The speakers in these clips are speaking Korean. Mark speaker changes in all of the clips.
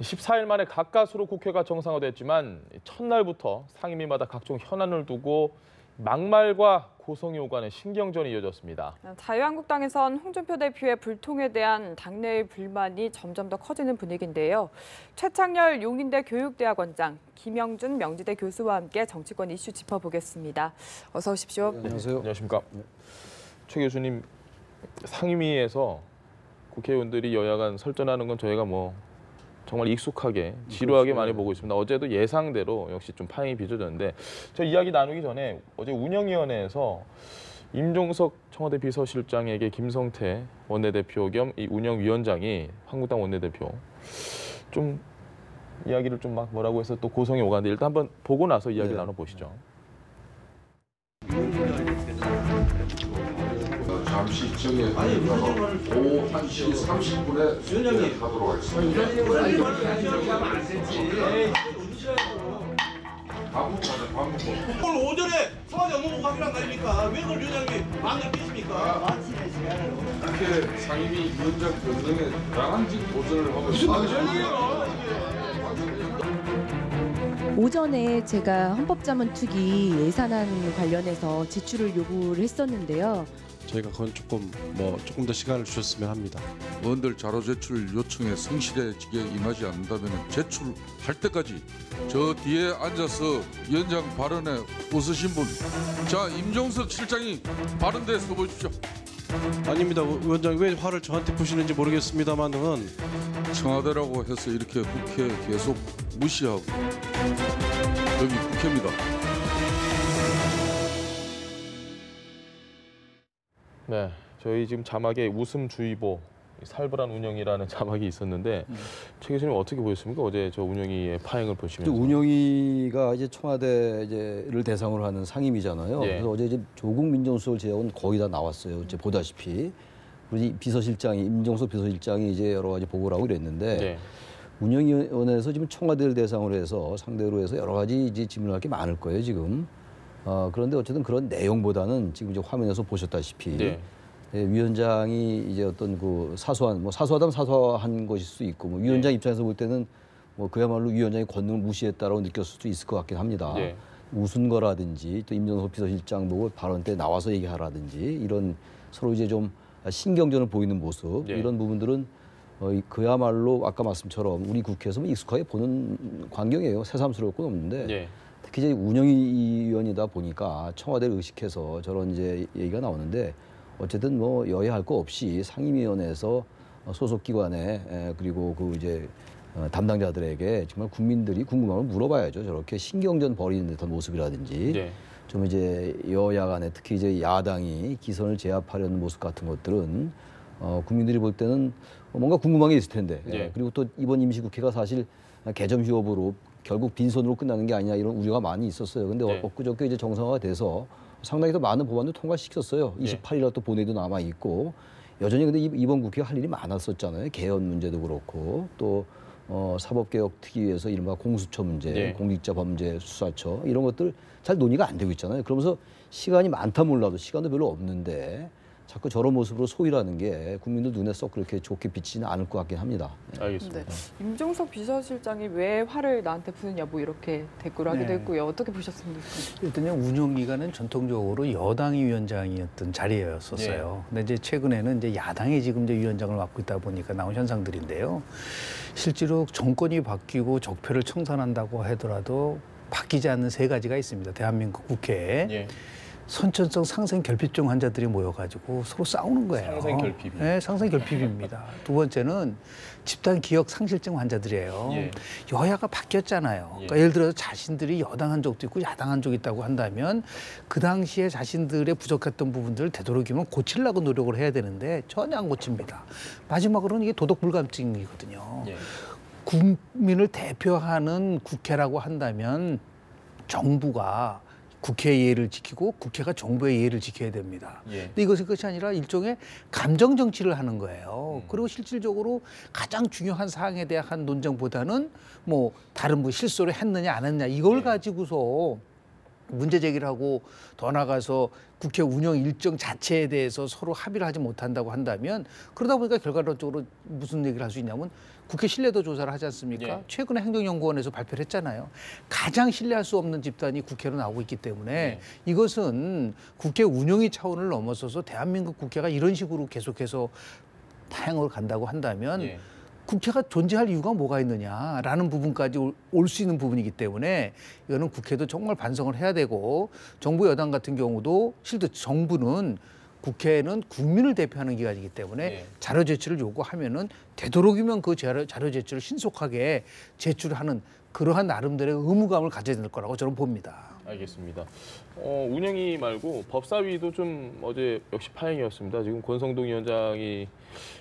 Speaker 1: 14일 만에 가까스로 국회가 정상화됐지만 첫날부터 상임위마다 각종 현안을 두고 막말과 고성이 오가는 신경전이 이어졌습니다.
Speaker 2: 자유한국당에선 홍준표 대표의 불통에 대한 당내의 불만이 점점 더 커지는 분위기인데요. 최창렬 용인대 교육대학원장, 김영준 명지대 교수와 함께 정치권 이슈 짚어보겠습니다. 어서 오십시오.
Speaker 1: 네, 안녕하세요. 안녕하십니까. 최 교수님, 상임위에서 국회의원들이 여야 간 설전하는 건 저희가 정말 익숙하게 지루하게 많이 보고 있습니다. 어제도 예상대로 역시 좀 파행이 빚어졌는데 저 이야기 나누기 전에 어제 운영위원회에서 임종석 청와대 비서실장에게 김성태 원내대표 겸 이 운영위원장이 한국당 원내대표 좀 이야기를 좀 막 뭐라고 해서 또 고성이 오가는데 일단 한번 보고 나서 이야기 나눠보시죠.
Speaker 3: 잠시 정해드리다가 오후 1시 30분에 위원장님 하도록 하겠습니다.
Speaker 4: 위원장님 이렇게 하면 안 되지.
Speaker 3: 밥 먹고.
Speaker 4: 오늘 오전에 청와대 업무보고 확인한 거 아닙니까? 왜 그걸 위원장님이 마음대로 끼십니까?
Speaker 3: 국회 상임위 위원장 변경에 당한직 도전을 하고 있습니다.
Speaker 5: 오전에 제가 헌법자문 투기 예산안 관련해서 제출을 요구를 했었는데요.
Speaker 6: 저희가 그건 조금 더 시간을 주셨으면 합니다.
Speaker 7: 의원들 자료 제출 요청에 성실해지게 임하지 않는다면 제출할 때까지 저 뒤에 앉아서 위원장 발언에 웃으신 분, 자 임종석 실장이 발언대에 서보십시오.
Speaker 6: 아닙니다. 위원장이 왜 화를 저한테 푸시는지 모르겠습니다만은
Speaker 7: 청와대라고 해서 이렇게 국회 계속 무시하고 여기 국회입니다.
Speaker 1: 네, 저희 지금 자막에 웃음주의보, 살벌한 운영이라는 자막이 있었는데 최 교수님 어떻게 보셨습니까? 어제 저 운영위의 파행을 보시면서.
Speaker 8: 운영위가 이제 청와대를 대상으로 하는 상임위잖아요.
Speaker 1: 예.
Speaker 8: 그래서 어제 이제 조국 민정수석 제약은 거의 다 나왔어요. 이제 보다시피 우리 비서실장이 임종석 비서실장이 이제 여러 가지 보고를 하고 이랬는데
Speaker 1: 예.
Speaker 8: 운영위원회에서 지금 청와대를 대상으로 해서 상대로 해서 여러 가지 이제 질문할 게 많을 거예요 지금. 그런데 어쨌든 그런 내용보다는 지금 이제 화면에서 보셨다시피.
Speaker 1: 네.
Speaker 8: 예, 위원장이 이제 어떤 그 사소하다면 사소한 것일 수도 있고 위원장 입장에서 볼 때는 그야말로 위원장이 권능을 무시했다라고 느꼈을 수도 있을 것 같긴 합니다.
Speaker 1: 네.
Speaker 8: 웃은 거라든지 또 임종석 비서실장 보고 발언 때 나와서 얘기하라든지 이런 서로 이제 좀 신경전을 보이는 모습
Speaker 1: 네.
Speaker 8: 이런 부분들은 그야말로 아까 말씀처럼 우리 국회에서 익숙하게 보는 광경이에요. 새삼스러울 건 없는데
Speaker 1: 네.
Speaker 8: 특히 이제 운영위원이다 보니까 청와대를 의식해서 저런 이제 얘기가 나오는데. 어쨌든 여야 할 거 없이 상임위원회에서 소속 기관에 그리고 그 이제 담당자들에게 정말 국민들이 궁금함을 물어봐야죠. 저렇게 신경전 벌이는 듯한 모습이라든지
Speaker 1: 네.
Speaker 8: 좀 이제 여야 간에 특히 이제 야당이 기선을 제압하려는 모습 같은 것들은 국민들이 볼 때는 뭔가 궁금한 게 있을 텐데
Speaker 1: 네.
Speaker 8: 그리고 또 이번 임시국회가 사실 개점 휴업으로 결국 빈손으로 끝나는 게 아니냐 이런 우려가 많이 있었어요. 근데
Speaker 1: 네.
Speaker 8: 엊그저께 이제 정상화가 돼서 상당히 더 많은 법안도 통과시켰어요. 28일날 또 본회의도 남아 있고 여전히 근데 이번 국회가 할 일이 많았었잖아요. 개헌 문제도 그렇고 또 사법개혁 특위에서 이른바 공수처 문제,
Speaker 1: 네.
Speaker 8: 공직자 범죄 수사처 이런 것들 잘 논의가 안 되고 있잖아요. 그러면서 시간이 많다 몰라도 시간도 별로 없는데 자꾸 저런 모습으로 소위라는 게 국민들 눈에 썩 그렇게 좋게 비치지는 않을 것 같긴 합니다.
Speaker 1: 알겠습니다.
Speaker 2: 네. 임종석 비서실장이 왜 화를 나한테 푸느냐 이렇게 댓글을 하기도 했고요. 어떻게 보셨습니까?
Speaker 9: 일단요, 운영기관은 전통적으로 여당이 위원장이었던 자리였었어요. 근데 이제 최근에는 이제 야당이 지금 이제 위원장을 맡고 있다 보니까 나온 현상들인데요. 실제로 정권이 바뀌고 적폐를 청산한다고 하더라도 바뀌지 않는 세 가지가 있습니다. 대한민국 국회에.
Speaker 1: 예.
Speaker 9: 선천성 상생 결핍증 환자들이 모여가지고 서로 싸우는 거예요.
Speaker 1: 상생 결핍.
Speaker 9: 네, 상생 결핍입니다. 두 번째는 집단 기억 상실증 환자들이에요.
Speaker 1: 예.
Speaker 9: 여야가 바뀌었잖아요. 그러니까 예를 들어서 자신들이 여당한 적도 있고 야당한 적이 있다고 한다면 그 당시에 자신들의 부족했던 부분들을 되도록이면 고치려고 노력을 해야 되는데 전혀 안 고칩니다. 마지막으로는 이게 도덕 불감증이거든요.
Speaker 1: 예.
Speaker 9: 국민을 대표하는 국회라고 한다면 정부가 국회의 예의를 지키고 국회가 정부의 예의를 지켜야 됩니다.
Speaker 1: 예.
Speaker 9: 근데 이것이 끝이 아니라 일종의 감정 정치를 하는 거예요. 그리고 실질적으로 가장 중요한 사항에 대한 논쟁보다는 다른 실수를 했느냐 안 했느냐 이걸 가지고서 문제 제기를 하고 더 나가서 국회 운영 일정 자체에 대해서 서로 합의를 하지 못한다고 한다면 그러다 보니까 결과론적으로 무슨 얘기를 할 수 있냐면 국회 신뢰도 조사를 하지 않습니까?
Speaker 1: 예.
Speaker 9: 최근에 행정연구원에서 발표를 했잖아요. 가장 신뢰할 수 없는 집단이 국회로 나오고 있기 때문에
Speaker 1: 예.
Speaker 9: 이것은 국회 운영의 차원을 넘어서서 대한민국 국회가 이런 식으로 계속해서 파행으로 간다고 한다면
Speaker 1: 예.
Speaker 9: 국회가 존재할 이유가 뭐가 있느냐라는 부분까지 올 수 있는 부분이기 때문에 이거는 국회도 정말 반성을 해야 되고 정부 여당 같은 경우도 실제 정부는 국회는 국민을 대표하는 기관이기 때문에
Speaker 1: 네.
Speaker 9: 자료 제출을 요구하면은 되도록이면 그 자료 제출을 신속하게 제출하는 그러한 나름대로의 의무감을 가져야 될 거라고 저는 봅니다.
Speaker 1: 알겠습니다. 운영위 말고 법사위도 좀 어제 역시 파행이었습니다. 지금 권성동 위원장이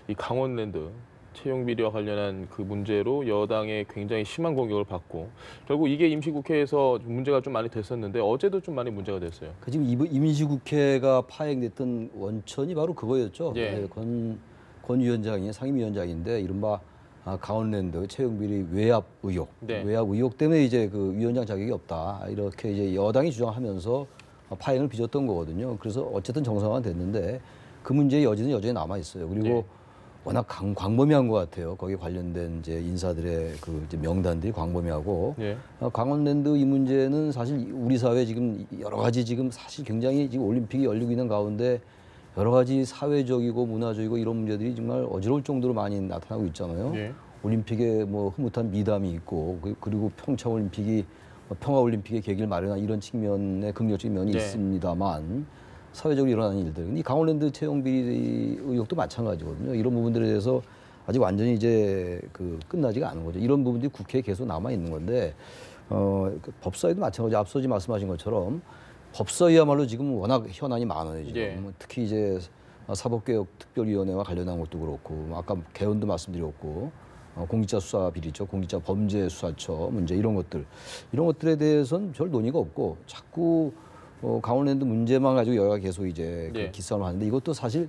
Speaker 1: 이 강원랜드 채용 비리와 관련한 그 문제로 여당의 굉장히 심한 공격을 받고 결국 이게 임시국회에서 문제가 좀 많이 됐었는데 어제도 좀 많이 문제가 됐어요.
Speaker 8: 지금 임시국회가 파행됐던 원천이 바로 그거였죠.
Speaker 1: 예.
Speaker 8: 권 위원장이 상임위원장인데 이른바 강원랜드 채용 비리 외압 의혹,
Speaker 1: 네.
Speaker 8: 외압 의혹 때문에 이제 그 위원장 자격이 없다 이렇게 이제 여당이 주장하면서 파행을 빚었던 거거든요. 그래서 어쨌든 정상화가 됐는데 그 문제의 여지는 여전히 남아 있어요. 그리고
Speaker 1: 네.
Speaker 8: 워낙 광범위한 것 같아요. 거기에 관련된 이제 인사들의 그 이제 명단들이 광범위하고
Speaker 1: 네.
Speaker 8: 강원랜드 이 문제는 사실 우리 사회 지금 여러 가지 지금 사실 굉장히 지금 올림픽이 열리고 있는 가운데 여러 가지 사회적이고 문화적이고 이런 문제들이 정말 어지러울 정도로 많이 나타나고 있잖아요.
Speaker 1: 네.
Speaker 8: 올림픽에 뭐 흐뭇한 미담이 있고 그리고 평창 올림픽이 평화 올림픽의 계기를 마련한 이런 측면의 긍정적인 면이
Speaker 1: 네.
Speaker 8: 있습니다만. 사회적으로 일어나는 일들. 근데 이 강원랜드 채용 비리 의혹도 마찬가지거든요. 이런 부분들에 대해서 아직 완전히 이제 그 끝나지가 않은 거죠. 이런 부분들이 국회에 계속 남아 있는 건데 그 법사위도 마찬가지. 앞서 말씀하신 것처럼 법사위야말로 지금 워낙 현안이 많아요. 지금
Speaker 1: 예.
Speaker 8: 특히 이제 사법개혁특별위원회와 관련한 것도 그렇고 아까 개헌도 말씀드렸고 공직자 수사 비리죠. 공직자 범죄 수사처 문제 이런 것들에 대해서는 별 논의가 없고 자꾸 강원랜드 문제만 가지고 여야가 계속 이제
Speaker 1: 네.
Speaker 8: 그 기싸움을 하는데 이것도 사실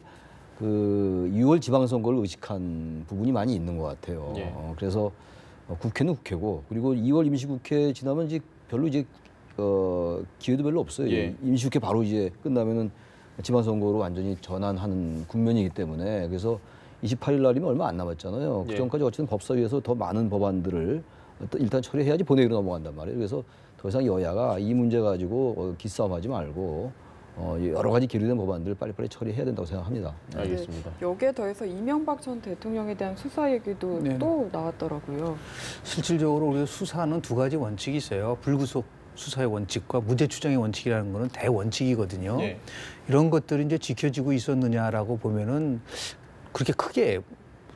Speaker 8: 그 6월 지방선거를 의식한 부분이 많이 있는 것 같아요.
Speaker 1: 네.
Speaker 8: 그래서 국회는 국회고 그리고 2월 임시국회 지나면 이제 별로 이제 기회도 별로 없어요.
Speaker 1: 예.
Speaker 8: 임시국회 바로 이제 끝나면은 지방선거로 완전히 전환하는 국면이기 때문에 그래서 28일 날이면 얼마 안 남았잖아요.
Speaker 1: 예.
Speaker 8: 그 전까지 어쨌든 법사위에서 더 많은 법안들을 일단 처리해야지 본회의로 넘어간단 말이에요. 그래서 더 이상 여야가 이 문제 가지고 기싸움하지 말고 여러 가지 계류된 법안들을 빨리빨리 처리해야 된다고 생각합니다.
Speaker 1: 알겠습니다.
Speaker 2: 네, 여기에 더해서 이명박 전 대통령에 대한 수사 얘기도
Speaker 9: 네.
Speaker 2: 또 나왔더라고요.
Speaker 9: 실질적으로 우리 수사는 두 가지 원칙이 있어요. 불구속 수사의 원칙과 무죄 추정의 원칙이라는 거는 대원칙이거든요.
Speaker 1: 네.
Speaker 9: 이런 것들이 이제 지켜지고 있었느냐라고 보면은 그렇게 크게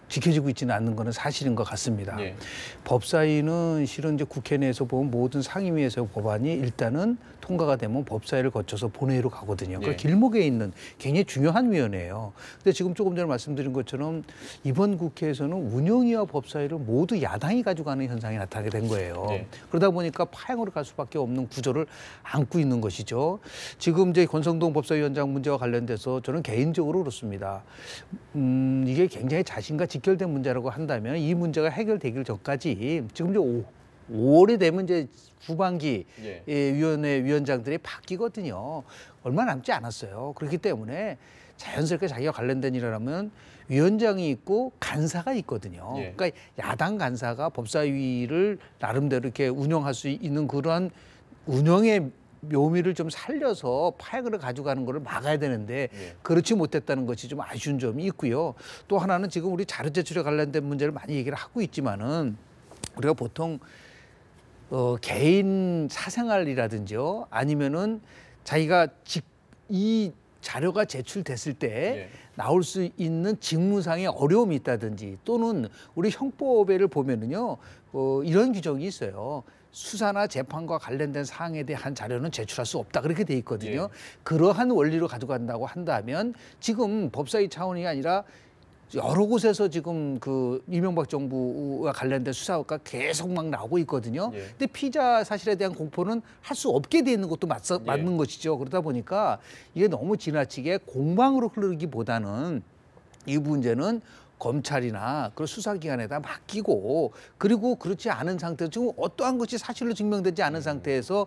Speaker 9: 지켜지고 있지는 않는 것은 사실인 것 같습니다.
Speaker 1: 네.
Speaker 9: 법사위는 실은 이제 국회 내에서 보면 모든 상임위에서 법안이 일단은 통과가 되면 법사위를 거쳐서 본회의로 가거든요.
Speaker 1: 네.
Speaker 9: 그 길목에 있는 굉장히 중요한 위원회예요. 근데 지금 조금 전에 말씀드린 것처럼 이번 국회에서는 운영위와 법사위를 모두 야당이 가져가는 현상이 나타나게 된 거예요.
Speaker 1: 네.
Speaker 9: 그러다 보니까 파행으로 갈 수밖에 없는 구조를 안고 있는 것이죠. 지금 이제 권성동 법사위원장 문제와 관련돼서 저는 개인적으로 그렇습니다. 이게 굉장히 자신과 직결된 문제라고 한다면 이 문제가 해결되기 전까지 지금 이제 5월이 되면 이제 후반기
Speaker 1: 예.
Speaker 9: 위원회 위원장들이 바뀌거든요. 얼마 남지 않았어요. 그렇기 때문에 자연스럽게 자기가 관련된 일을 하면 위원장이 있고 간사가 있거든요.
Speaker 1: 예.
Speaker 9: 그러니까 야당 간사가 법사위를 나름대로 이렇게 운영할 수 있는 그러한 운영의 묘미를 좀 살려서 파행을 가져가는 것을 막아야 되는데
Speaker 1: 예.
Speaker 9: 그렇지 못했다는 것이 좀 아쉬운 점이 있고요. 또 하나는 지금 우리 자료 제출에 관련된 문제를 많이 얘기를 하고 있지만은 우리가 보통 개인 사생활이라든지요, 아니면은 자기가 이 자료가 제출됐을 때
Speaker 1: 예.
Speaker 9: 나올 수 있는 직무상의 어려움이 있다든지 또는 우리 형법에를 보면은요 이런 규정이 있어요. 수사나 재판과 관련된 사항에 대한 자료는 제출할 수 없다 그렇게 돼 있거든요.
Speaker 1: 예.
Speaker 9: 그러한 원리로 가져간다고 한다면 지금 법사위 차원이 아니라 여러 곳에서 지금 그 이명박 정부와 관련된 수사가 계속 막 나오고 있거든요.
Speaker 1: 예.
Speaker 9: 근데 피의자 사실에 대한 공포는 할 수 없게 돼 있는 것도 맞는 것이죠. 그러다 보니까 이게 너무 지나치게 공방으로 흐르기보다는 이 문제는 검찰이나 그런 수사기관에다 맡기고 그리고 그렇지 않은 상태에서 지금 어떠한 것이 사실로 증명되지 않은 상태에서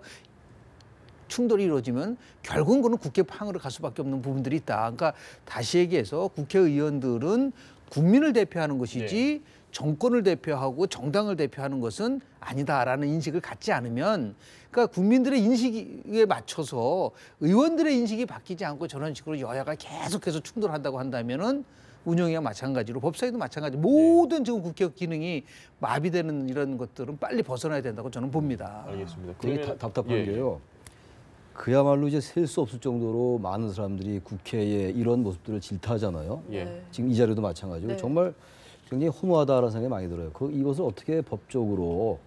Speaker 9: 충돌이 이루어지면 결국은 그는 국회 파행으로 갈 수밖에 없는 부분들이 있다. 그러니까 다시 얘기해서 국회의원들은 국민을 대표하는 것이지 정권을 대표하고 정당을 대표하는 것은 아니다라는 인식을 갖지 않으면, 그러니까 국민들의 인식에 맞춰서 의원들의 인식이 바뀌지 않고 저런 식으로 여야가 계속해서 충돌한다고 한다면은 운영이와 마찬가지로 법사위도 마찬가지, 모든 지금 국회 기능이 마비되는 이런 것들은 빨리 벗어나야 된다고 저는 봅니다.
Speaker 1: 알겠습니다.
Speaker 8: 되게 답답한
Speaker 1: 예,
Speaker 8: 게요. 그야말로 이제 셀 수 없을 정도로 많은 사람들이 국회에 이런 모습들을 질타하잖아요.
Speaker 1: 예.
Speaker 8: 지금 이 자리도 마찬가지고 정말 굉장히 허무하다라는 생각이 많이 들어요. 이것을 어떻게 법적으로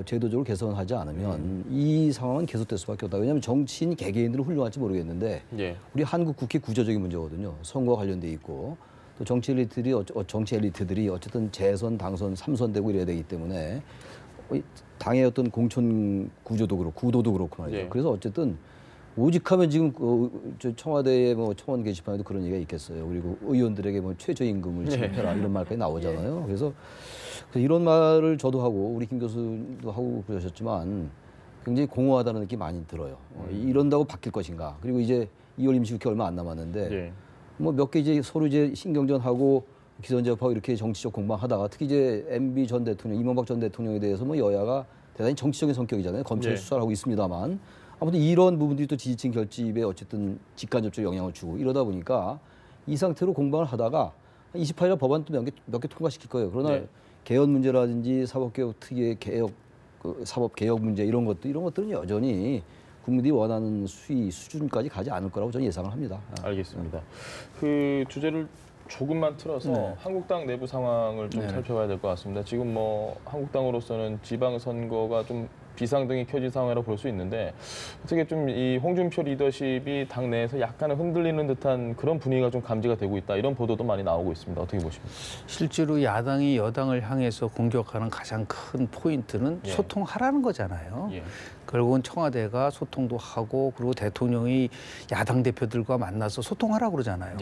Speaker 8: 제도적으로 개선하지 않으면 이 상황은 계속될 수밖에 없다. 왜냐하면 정치인 개개인들은 훌륭할지 모르겠는데 우리 한국 국회 구조적인 문제거든요. 선거와 관련돼 있고 또 정치 엘리트들이 어쨌든 재선, 당선, 3선되고 이래야 되기 때문에 당의 어떤 공천 구조도 그렇고 구도도 그렇고 말이죠. 그래서 어쨌든 오직하면 지금 저 청와대의 뭐 청원 게시판에도 그런 얘기가 있겠어요. 그리고 의원들에게 뭐 최저임금을 지급해라 이런 말까지 나오잖아요. 그래서 이런 말을 저도 하고 우리 김 교수도 하고 그러셨지만 굉장히 공허하다는 느낌이 많이 들어요. 이런다고 바뀔 것인가. 그리고 이제 2월 임시국회 얼마 안 남았는데 뭐 몇 개 이제 서로 이제 신경전하고 기선제압하고 이렇게 정치적 공방하다가 특히 이제 MB 전 대통령, 이명박 전 대통령에 대해서 뭐 여야가 대단히 정치적인 성격이잖아요. 검찰 수사를 하고 있습니다만 아무튼 이런 부분들이 또 지지층 결집에 어쨌든 직간접적 영향을 주고 이러다 보니까 이 상태로 공방을 하다가 28일 법안 또 몇 개 통과시킬 거예요. 그러나 개헌 문제라든지 사법개혁 특위의 개혁, 사법개혁 문제 이런 것들은 여전히 국민들이 원하는 수준까지 가지 않을 거라고 저는 예상을 합니다.
Speaker 1: 알겠습니다. 그 주제를 조금만 틀어서 한국당 내부 상황을 좀 살펴봐야 될 것 같습니다. 지금 뭐 한국당으로서는 지방선거가 좀 비상등이 켜진 상황이라고 볼 수 있는데 어떻게 좀 이 홍준표 리더십이 당 내에서 약간은 흔들리는 듯한 그런 분위기가 좀 감지가 되고 있다. 이런 보도도 많이 나오고 있습니다. 어떻게 보십니까?
Speaker 9: 실제로 야당이 여당을 향해서 공격하는 가장 큰 포인트는 소통하라는 거잖아요. 결국은 청와대가 소통도 하고 그리고 대통령이 야당 대표들과 만나서 소통하라고 그러잖아요.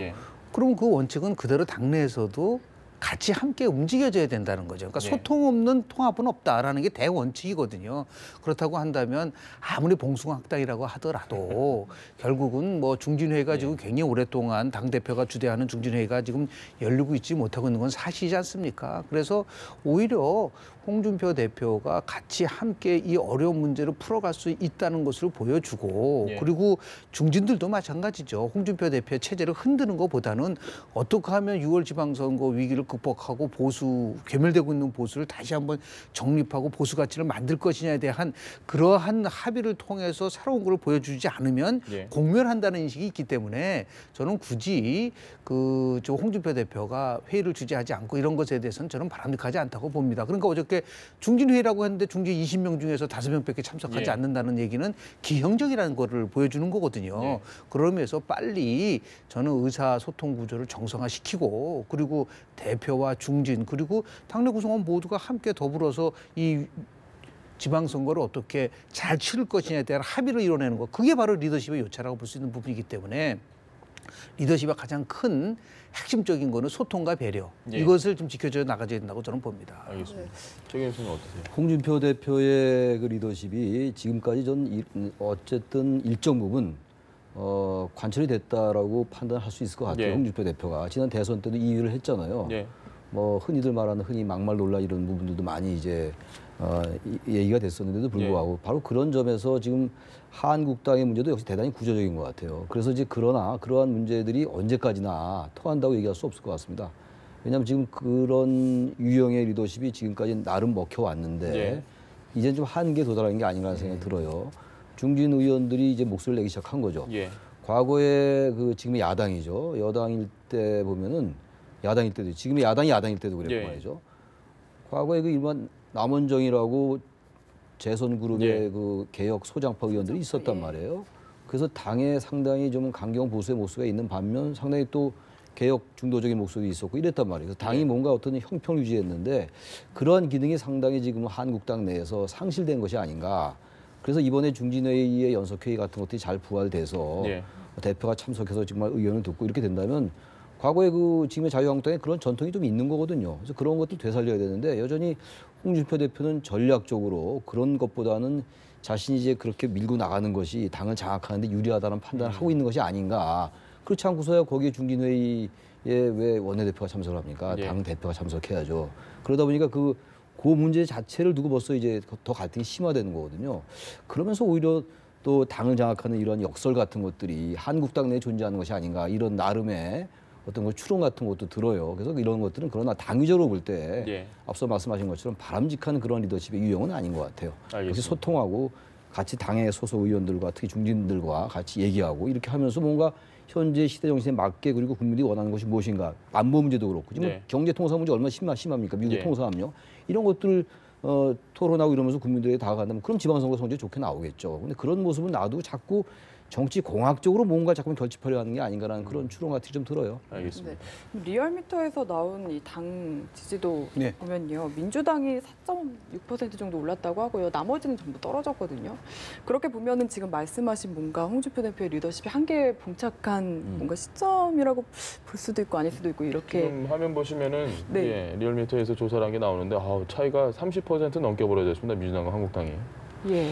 Speaker 9: 그럼 그 원칙은 그대로 당내에서도 같이 함께 움직여줘야 된다는 거죠. 그러니까 소통 없는 통합은 없다라는 게 대원칙이거든요. 그렇다고 한다면 아무리 봉숭아학당이라고 하더라도 결국은 뭐 중진회의가 지금 굉장히 오랫동안 당대표가 주대하는 중진회의가 지금 열리고 있지 못하고 있는 건 사실이지 않습니까? 그래서 오히려 홍준표 대표가 같이 함께 이 어려운 문제를 풀어갈 수 있다는 것을 보여주고 그리고 중진들도 마찬가지죠. 홍준표 대표의 체제를 흔드는 것보다는 어떻게 하면 6월 지방선거 위기를 극복하고 보수, 괴멸되고 있는 보수를 다시 한번 정립하고 보수 가치를 만들 것이냐에 대한 그러한 합의를 통해서 새로운 걸 보여주지 않으면 공멸한다는 인식이 있기 때문에 저는 굳이 저 홍준표 대표가 회의를 주재하지 않고 이런 것에 대해서는 저는 바람직하지 않다고 봅니다. 그러니까 어저께 중진회의라고 했는데 중진 20명 중에서 5명밖에 참석하지 않는다는 얘기는 기형적이라는 거를 보여주는 거거든요. 그런 의미에서 빨리 저는 의사소통 구조를 정상화시키고 그리고 대표와 중진 그리고 당내 구성원 모두가 함께 더불어서 이 지방선거를 어떻게 잘 치를 것이냐에 대한 합의를 이뤄내는 것. 그게 바로 리더십의 요체라고 볼 수 있는 부분이기 때문에 리더십의 가장 큰 핵심적인 거는 소통과 배려. 이것을 좀 지켜져 나가야 된다고 저는 봅니다.
Speaker 1: 알겠습니다. 최 교수님 어떠세요?
Speaker 8: 홍준표 대표의 그 리더십이 지금까지 전 어쨌든 일정 부분 관철이 됐다라고 판단할 수 있을 것 같아요. 홍준표 대표가 지난 대선 때도 2위를 했잖아요. 뭐 흔히들 말하는 흔히 막말 논란 이런 부분들도 많이 이제 얘기가 됐었는데도 불구하고 바로 그런 점에서 지금 한국당의 문제도 역시 대단히 구조적인 것 같아요. 그래서 이제 그러나 그러한 문제들이 언제까지나 통한다고 얘기할 수 없을 것 같습니다. 왜냐하면 지금 그런 유형의 리더십이 지금까지 나름 먹혀왔는데 이제는 좀 한계에 도달한 게 아닌가 하는 생각이 들어요. 중진 의원들이 이제 목소리를 내기 시작한 거죠. 과거에 지금의 야당이죠. 여당일 때 보면은 야당일 때도 지금의 야당일 때도 그랬고 말이죠. 과거에 그 일반 남원정이라고 재선그룹의 그 개혁 소장파 의원들이 있었단 말이에요. 그래서 당에 상당히 좀 강경 보수의 모습이 있는 반면 상당히 또 개혁 중도적인 목소리도 있었고 이랬단 말이에요. 그래서 당이 뭔가 어떤 형평을 유지했는데 그러한 기능이 상당히 지금 한국당 내에서 상실된 것이 아닌가. 그래서 이번에 중진회의의 연석회의 같은 것들이 잘 부활돼서 대표가 참석해서 정말 의견을 듣고 이렇게 된다면 과거에 그 지금의 자유한국당에 그런 전통이 좀 있는 거거든요. 그래서 그런 것도 되살려야 되는데 여전히 홍준표 대표는 전략적으로 그런 것보다는 자신이 이제 그렇게 밀고 나가는 것이 당을 장악하는데 유리하다는 판단을 하고 있는 것이 아닌가. 그렇지 않고서야 거기에 중진회의에 왜 원내대표가 참석을 합니까?
Speaker 1: 예.
Speaker 8: 당 대표가 참석해야죠. 그러다 보니까 그 문제 자체를 두고 벌써 이제 더 갈등이 심화되는 거거든요. 그러면서 오히려 또 당을 장악하는 이런 역설 같은 것들이 한국당 내에 존재하는 것이 아닌가 이런 나름의 어떤 그 추론 같은 것도 들어요. 그래서 이런 것들은 그러나 당위적으로 볼 때
Speaker 1: 예.
Speaker 8: 앞서 말씀하신 것처럼 바람직한 그런 리더십의 유형은 아닌 것 같아요.
Speaker 1: 알겠습니다.
Speaker 8: 같이 소통하고 같이 당의 소속 의원들과 특히 중진들과 같이 얘기하고 이렇게 하면서 뭔가 현재 시대 정신에 맞게 그리고 국민들이 원하는 것이 무엇인가 안보 문제도 그렇고 지금
Speaker 1: 네.
Speaker 8: 경제 통상 문제 얼마나 심합니까? 미국의
Speaker 1: 예.
Speaker 8: 통상압력 이런 것들을 토론하고 이러면서 국민들에게 다가간다면 그럼 지방선거 성적이 좋게 나오겠죠. 근데 그런 모습은 놔두고 자꾸 정치 공학적으로 뭔가 자꾸 결집하려 하는 게 아닌가라는 그런 추론 같이 좀 들어요.
Speaker 1: 알겠습니다.
Speaker 2: 네. 리얼미터에서 나온 이 당 지지도
Speaker 9: 네.
Speaker 2: 보면요. 민주당이 4.6% 정도 올랐다고 하고요. 나머지는 전부 떨어졌거든요. 그렇게 보면은 지금 말씀하신 뭔가 홍준표 대표의 리더십이 한계에 봉착한 뭔가 시점이라고 볼 수도 있고 아닐 수도 있고 이렇게
Speaker 1: 지금 화면 보시면은
Speaker 2: 네.
Speaker 1: 예, 리얼미터에서 조사를 한 게 나오는데 차이가 30% 넘게 벌어졌습니다. 민주당과 한국당이.
Speaker 2: 예.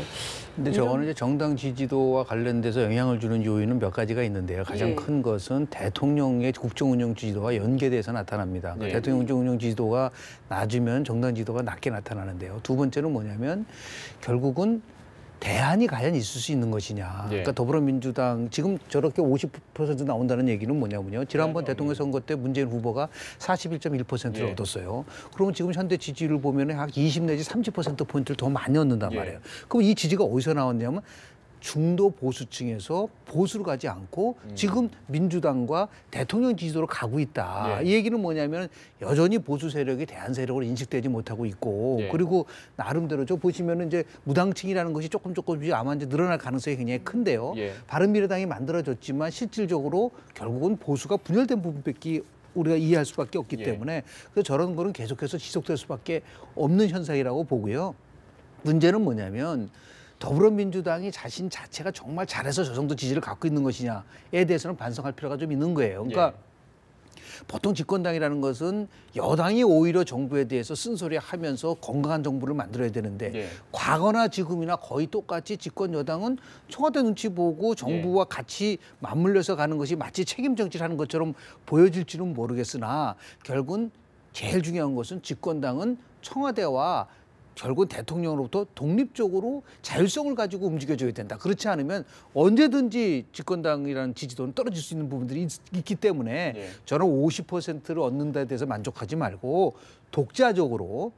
Speaker 9: 근데 저거는 이제 정당 지지도와 관련돼서 영향을 주는 요인은 몇 가지가 있는데요. 가장
Speaker 2: 예.
Speaker 9: 큰 것은 대통령의 국정 운영 지지도와 연계돼서 나타납니다. 그러니까
Speaker 1: 예.
Speaker 9: 대통령 국정 운영 지지도가 낮으면 정당 지지도가 낮게 나타나는데요. 두 번째는 뭐냐면 결국은 대안이 과연 있을 수 있는 것이냐.
Speaker 1: 예.
Speaker 9: 그러니까 더불어민주당 지금 저렇게 50% 나온다는 얘기는 뭐냐면요. 지난번 대통령 선거 때 문재인 후보가 41.1%를
Speaker 1: 예.
Speaker 9: 얻었어요. 그러면 지금 현대 지지율을 보면 한 20 내지 30%포인트를 더 많이 얻는단
Speaker 1: 예.
Speaker 9: 말이에요. 그럼 이 지지가 어디서 나왔냐면 중도 보수층에서 보수로 가지 않고 지금 민주당과 대통령 지지도로 가고 있다.
Speaker 1: 예.
Speaker 9: 이 얘기는 뭐냐면 여전히 보수 세력이 대안 세력으로 인식되지 못하고 있고
Speaker 1: 예.
Speaker 9: 그리고 나름대로 저 보시면은 이제 무당층이라는 것이 조금씩 아마 이제 늘어날 가능성이 굉장히 큰데요.
Speaker 1: 예.
Speaker 9: 바른미래당이 만들어졌지만 실질적으로 결국은 보수가 분열된 부분밖에 우리가 이해할 수밖에 없기
Speaker 1: 예.
Speaker 9: 때문에 그래서 저런 거는 계속해서 지속될 수밖에 없는 현상이라고 보고요. 문제는 뭐냐면 더불어민주당이 자신 자체가 정말 잘해서 저 정도 지지를 갖고 있는 것이냐에 대해서는 반성할 필요가 좀 있는 거예요. 그러니까 보통 집권당이라는 것은 여당이 오히려 정부에 대해서 쓴소리하면서 건강한 정부를 만들어야 되는데
Speaker 1: 예.
Speaker 9: 과거나 지금이나 거의 똑같이 집권 여당은 청와대 눈치 보고 정부와 같이 맞물려서 가는 것이 마치 책임 정치를 하는 것처럼 보여질지는 모르겠으나 결국은 제일 중요한 것은 집권당은 청와대와 결국 대통령으로부터 독립적으로 자율성을 가지고 움직여줘야 된다. 그렇지 않으면 언제든지 집권당이라는 지지도는 떨어질 수 있는 부분들이 있기 때문에
Speaker 1: 예.
Speaker 9: 저는 50%를 얻는 데 대해서 만족하지 말고 독자적으로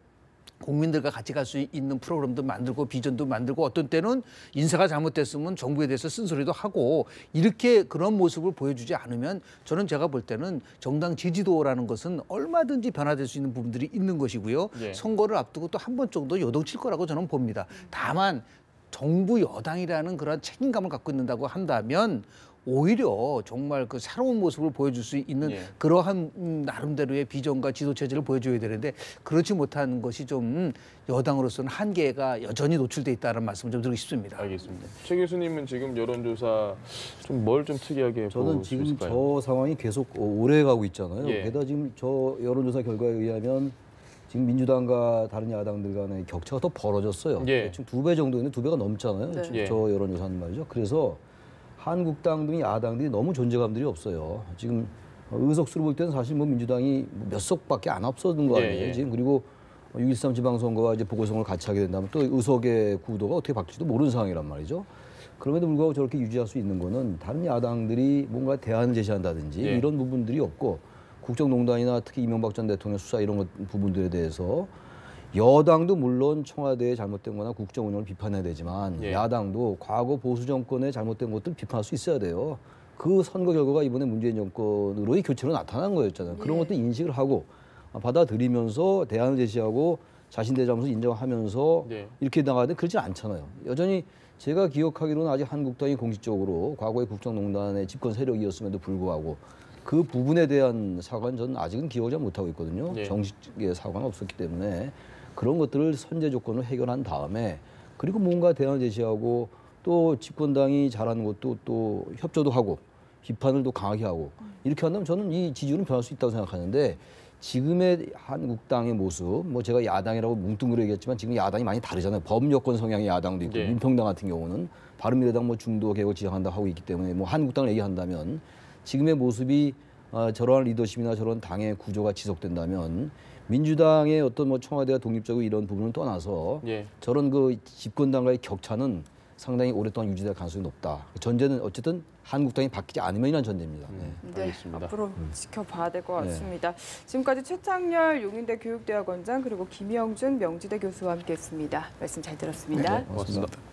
Speaker 9: 국민들과 같이 갈 수 있는 프로그램도 만들고 비전도 만들고 어떤 때는 인사가 잘못됐으면 정부에 대해서 쓴소리도 하고 이렇게 그런 모습을 보여주지 않으면 저는 제가 볼 때는 정당 지지도라는 것은 얼마든지 변화될 수 있는 부분들이 있는 것이고요.
Speaker 1: 예.
Speaker 9: 선거를 앞두고 또 한 번 정도 요동칠 거라고 저는 봅니다. 다만 정부 여당이라는 그런 책임감을 갖고 있는다고 한다면 오히려 정말 그 새로운 모습을 보여줄 수 있는
Speaker 1: 예.
Speaker 9: 그러한 나름대로의 비전과 지도 체제를 보여줘야 되는데 그렇지 못한 것이 좀 여당으로서는 한계가 여전히 노출돼 있다는 말씀을 좀 드리고 싶습니다.
Speaker 1: 알겠습니다. 최 교수님은 지금 여론조사 뭘 좀 특이하게
Speaker 8: 저는
Speaker 1: 보고
Speaker 8: 지금
Speaker 1: 있을까요?
Speaker 8: 저 상황이 계속 오래 가고 있잖아요.
Speaker 1: 예.
Speaker 8: 게다가 지금 저 여론조사 결과에 의하면 지금 민주당과 다른 야당들 간의 격차가 더 벌어졌어요.
Speaker 1: 예.
Speaker 8: 지금 2배 정도 있는데 2배가 넘잖아요.
Speaker 2: 네.
Speaker 8: 지금
Speaker 1: 예.
Speaker 8: 저 여론조사는 말이죠. 그래서 한국당 등이 야당들이 너무 존재감들이 없어요. 지금 의석수로 볼 때는 사실 뭐 민주당이 몇 석밖에 안 앞서는 거 아니에요.
Speaker 1: 예, 예.
Speaker 8: 지금 그리고 6.13 지방선거와 이제 보궐선거를 같이 하게 된다면 또 의석의 구도가 어떻게 바뀔지도 모르는 상황이란 말이죠. 그럼에도 불구하고 저렇게 유지할 수 있는 거는 다른 야당들이 뭔가 대안을 제시한다든지
Speaker 1: 예.
Speaker 8: 이런 부분들이 없고 국정농단이나 특히 이명박 전 대통령 수사 이런 부분들에 대해서 여당도 물론 청와대의 잘못된 거나 국정 운영을 비판해야 되지만
Speaker 1: 예.
Speaker 8: 야당도 과거 보수 정권의 잘못된 것들 비판할 수 있어야 돼요. 그 선거 결과가 이번에 문재인 정권으로의 교체로 나타난 거였잖아요. 그런 것도 인식을 하고 받아들이면서 대안을 제시하고 자신들의 잘못을 인정하면서
Speaker 1: 네.
Speaker 8: 이렇게 나가는데 그렇지 않잖아요. 여전히 제가 기억하기로는 아직 한국당이 공식적으로 과거의 국정농단의 집권 세력이었음에도 불구하고 그 부분에 대한 사과는 저는 아직은 기억을 잘 못하고 있거든요.
Speaker 1: 네.
Speaker 8: 정식의 사과는 없었기 때문에 그런 것들을 선제 조건을 해결한 다음에 그리고 뭔가 대안을 제시하고 또 집권당이 잘하는 것도 또 협조도 하고 비판을 더 강하게 하고 이렇게 한다면 저는 이 지지율은 변할 수 있다고 생각하는데 지금의 한국당의 모습, 뭐 제가 야당이라고 뭉뚱그려 얘기했지만 지금 야당이 많이 다르잖아요. 범여권 성향의 야당도 있고
Speaker 1: 예.
Speaker 8: 민평당 같은 경우는 바른미래당 뭐 중도 개혁을 지향한다 하고 있기 때문에 뭐 한국당을 얘기한다면 지금의 모습이 저러한 리더십이나 저런 당의 구조가 지속된다면 민주당의 어떤 뭐 청와대가 독립적으로 이런 부분을 떠나서
Speaker 1: 예.
Speaker 8: 저런 그 집권당과의 격차는 상당히 오랫동안 유지될 가능성이 높다. 전제는 어쨌든 한국당이 바뀌지 않으면이란 전제입니다. 네.
Speaker 2: 네,
Speaker 1: 알겠습니다.
Speaker 2: 앞으로 지켜봐야 될 것
Speaker 8: 네.
Speaker 2: 같습니다. 지금까지 최창렬 용인대 교육대학원장 그리고 김영준 명지대 교수와 함께했습니다. 말씀 잘 들었습니다.
Speaker 1: 고맙습니다.